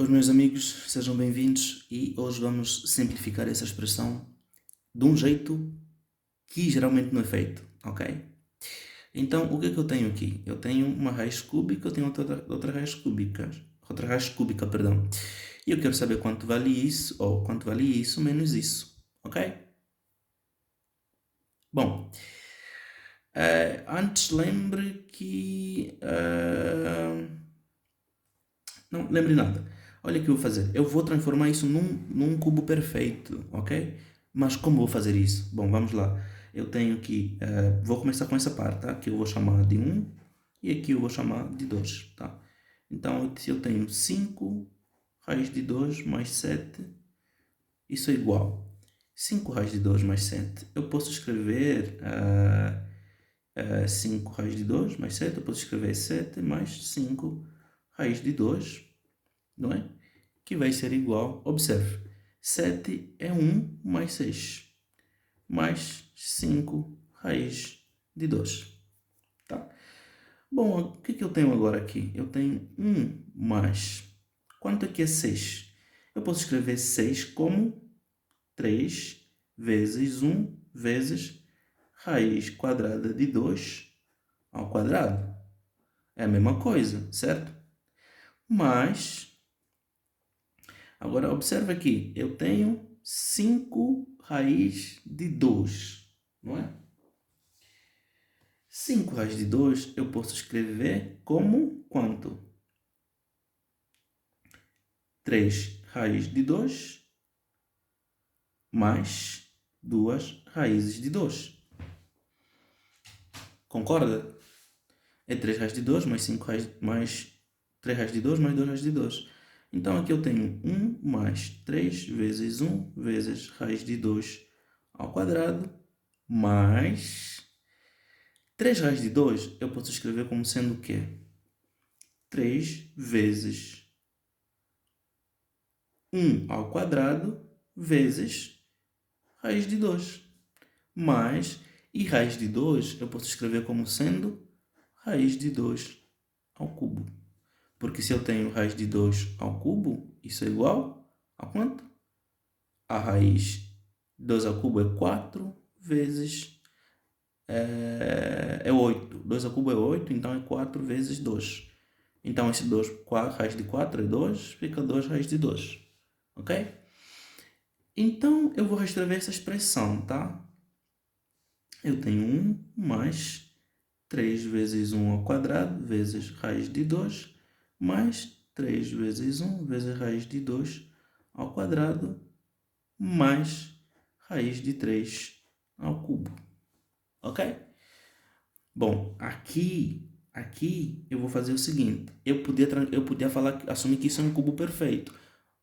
Os meus amigos, sejam bem-vindos e hoje vamos simplificar essa expressão de um jeito que geralmente não é feito, ok? Então, o que é que eu tenho aqui? Eu tenho uma raiz cúbica, eu tenho outra raiz cúbica, perdão. E eu quero saber quanto vale isso, ou quanto vale isso menos isso, ok? Bom, antes lembre que... não lembre nada. Olha o que eu vou fazer. Eu vou transformar isso num cubo perfeito, ok? Mas como vou fazer isso? Bom, vamos lá. Eu tenho que... vou começar com essa parte, tá? Que eu vou chamar de 1 e aqui eu vou chamar de 2, tá? Então, se eu tenho 5 raiz de 2 mais 7, isso é igual. 5 raiz de 2 mais 7. Eu posso escrever 5 raiz de 2 mais 7. Eu posso escrever 7 mais 5 raiz de 2, não é? Que vai ser igual, observe, 7 é 1 mais 6, mais 5 raiz de 2, tá? Bom, o que eu tenho agora aqui? Eu tenho 1 mais, quanto é que é 6? Eu posso escrever 6 como 3 vezes 1 vezes raiz quadrada de 2 ao quadrado. É a mesma coisa, certo? Mas agora, observa aqui, eu tenho 5 raiz de 2, não é? 5 raiz de 2 eu posso escrever como quanto? 3 raiz de 2 mais 2 raízes de 2. Concorda? É 3 raiz de 2 mais 5 raiz, mais 3 raiz de 2 mais 2 raiz de 2. Então, aqui eu tenho 1 mais 3 vezes 1 vezes raiz de 2 ao quadrado mais 3 raiz de 2 eu posso escrever como sendo o quê? 3 vezes 1 ao quadrado vezes raiz de 2. Mais, e raiz de 2 eu posso escrever como sendo raiz de 2 ao cubo. Porque se eu tenho raiz de 2 ao cubo, isso é igual a quanto? A raiz de 2 ao cubo é 4 vezes é 8. 2 ao cubo é 8, então é 4 vezes 2. Então, esse 2, raiz de 4 é 2, fica 2 raiz de 2. Ok? Então, eu vou reescrever essa expressão, tá? Eu tenho 1 mais 3 vezes 1 ao quadrado vezes raiz de 2 mais 3 vezes 1 vezes raiz de 2 ao quadrado mais raiz de 3 ao cubo. Ok? Bom, aqui eu vou fazer o seguinte. Eu podia falar, assumir que isso é um cubo perfeito.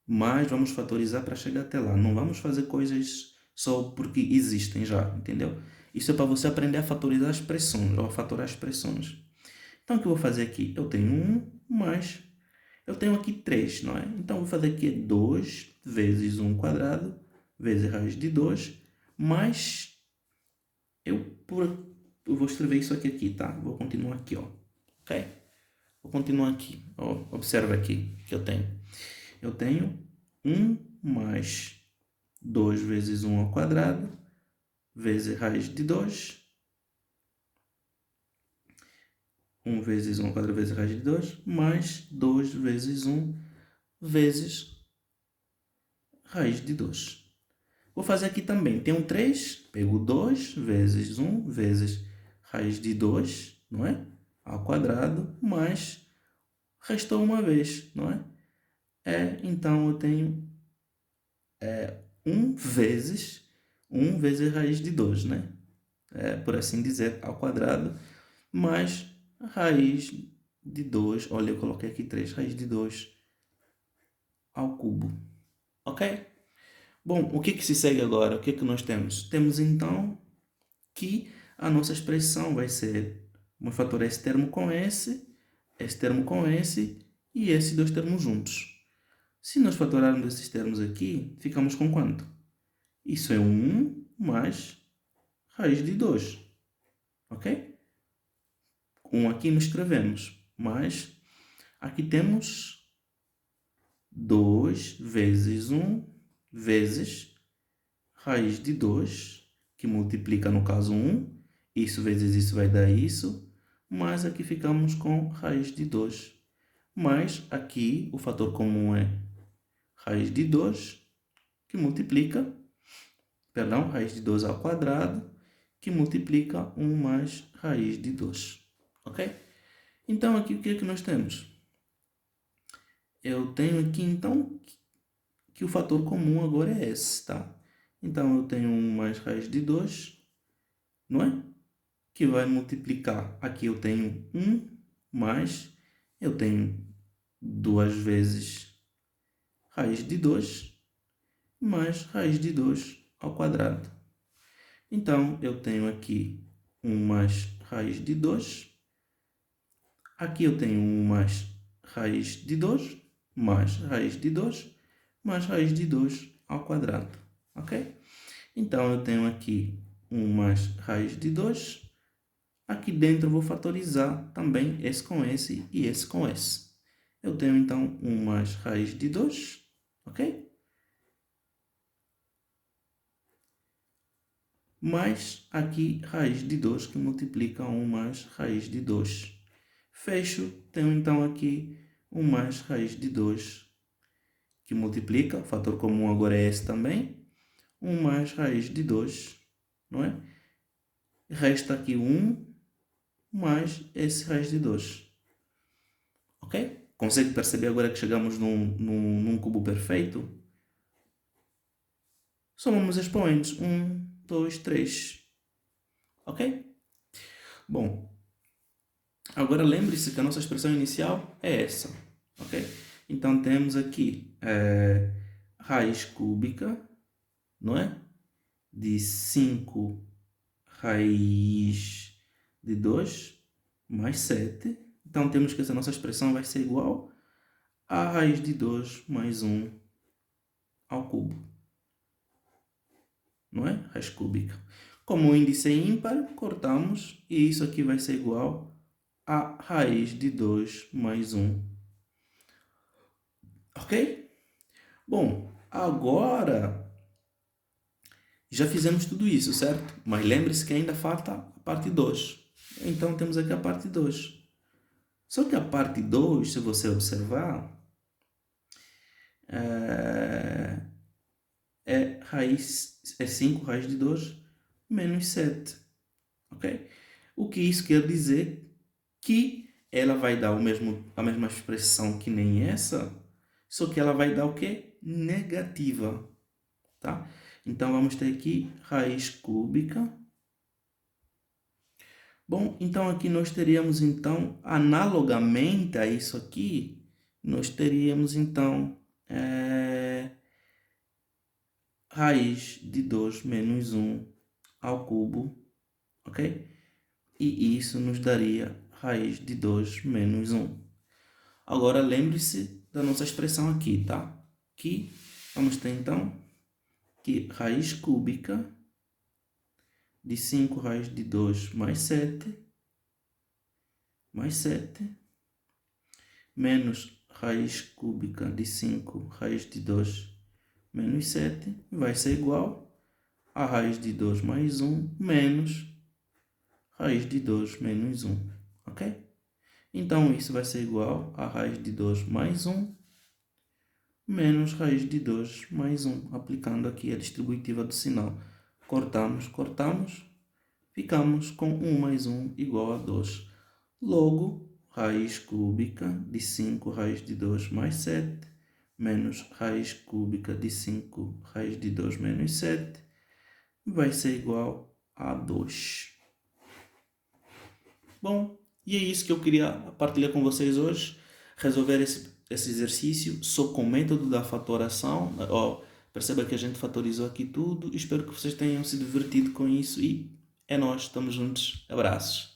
Mas vamos fatorizar para chegar até lá. Não vamos fazer coisas só porque existem já, entendeu? Isso é para você aprender a fatorizar expressões, ou a fatorar expressões. Então, o que eu vou fazer aqui? Eu tenho 1 mais... Eu tenho aqui 3, não é? Então, eu vou fazer aqui 2 vezes 1 quadrado, vezes raiz de 2, mais... Eu vou escrever isso aqui, tá? Vou continuar aqui, ó. Ok? Vou continuar aqui. Ó, observa aqui que eu tenho. Eu tenho 1 mais 2 vezes 1 ao quadrado, vezes raiz de 2. 1 vezes 1 ao quadrado vezes raiz de 2, mais 2 vezes 1 vezes raiz de 2. Vou fazer aqui também. Tem um 3, pego 2 vezes 1 vezes raiz de 2, não é? Ao quadrado, mais restou uma vez, não é? Então eu tenho 1 vezes raiz de 2, né? Por assim dizer, ao quadrado, mais raiz de 2. Olha, eu coloquei aqui 3 raiz de 2 ao cubo. Ok? Bom, o que se segue agora? O que nós temos? Temos então que a nossa expressão vai ser, vamos fatorar esse termo com esse e esses dois termos juntos. Se nós fatorarmos esses termos aqui, ficamos com quanto? Isso é 1 mais raiz de 2. Ok? 1 aqui não escrevemos, mas aqui temos 2 vezes 1 vezes raiz de 2, que multiplica no caso 1, isso vezes isso vai dar isso, mas aqui ficamos com raiz de 2. Mas aqui o fator comum é raiz de 2, que multiplica, perdão, raiz de 2 ao quadrado, que multiplica 1 mais raiz de 2. Ok? Então aqui o que é que nós temos? Eu tenho aqui então que o fator comum agora é esse, tá? Então eu tenho 1 mais raiz de 2, não é? Que vai multiplicar, aqui eu tenho 1 mais, eu tenho 2 vezes raiz de 2 mais raiz de 2 ao quadrado. Então, eu tenho aqui 1 mais raiz de 2. Aqui eu tenho 1 mais raiz de 2, mais raiz de 2, mais raiz de 2 ao quadrado. Ok? Então, eu tenho aqui 1 mais raiz de 2. Aqui dentro eu vou fatorizar também esse com esse e esse com esse. Eu tenho, então, 1 mais raiz de 2, ok? Mais aqui raiz de 2, que multiplica 1 mais raiz de 2. Fecho, tenho, então, aqui 1 mais raiz de 2, que multiplica, o fator comum agora é esse também, 1 mais raiz de 2, não é? Resta aqui 1 mais esse raiz de 2. Ok? Consegue perceber agora que chegamos num cubo perfeito? Somamos expoentes. 1, 2, 3. Ok? Bom, agora lembre-se que a nossa expressão inicial é essa. Ok? Então temos aqui raiz cúbica, não é? De 5 raiz de 2 mais 7. Então temos que essa nossa expressão vai ser igual a raiz de 2 mais 1 ao cubo. Não é? Raiz cúbica. Como o índice é ímpar, cortamos e isso aqui vai ser igual a raiz de 2 mais 1. Ok? Bom, agora já fizemos tudo isso, certo? Mas lembre-se que ainda falta a parte 2. Então temos aqui a parte 2. Só que a parte 2, se você observar, é 5 raiz de 2 menos 7. Ok? O que isso quer dizer? Que ela vai dar a mesma expressão que nem essa, só que ela vai dar o quê? Negativa. Tá? Então, vamos ter aqui raiz cúbica. Bom, então aqui nós teríamos, então, analogamente a isso aqui, nós teríamos, então, raiz de 2 menos 1 ao cubo, ok? E isso nos daria raiz de 2 menos 1. Agora, lembre-se da nossa expressão aqui, tá? Que vamos ter, então, que raiz cúbica de 5 raiz de 2 mais 7, menos raiz cúbica de 5 raiz de 2 menos 7, vai ser igual a raiz de 2 mais 1 menos raiz de 2 menos 1, ok? Então, isso vai ser igual a raiz de 2 mais 1 menos raiz de 2 mais 1, aplicando aqui a distributiva do sinal. Cortamos, ficamos com 1 mais 1 igual a 2. Logo, raiz cúbica de 5 raiz de 2 mais 7, menos raiz cúbica de 5 raiz de 2 menos 7, vai ser igual a 2. Bom, e é isso que eu queria partilhar com vocês hoje. Resolver esse exercício só com o método da fatoração. Perceba que a gente fatorizou aqui tudo. Espero que vocês tenham se divertido com isso e é nóis, estamos juntos. Abraços.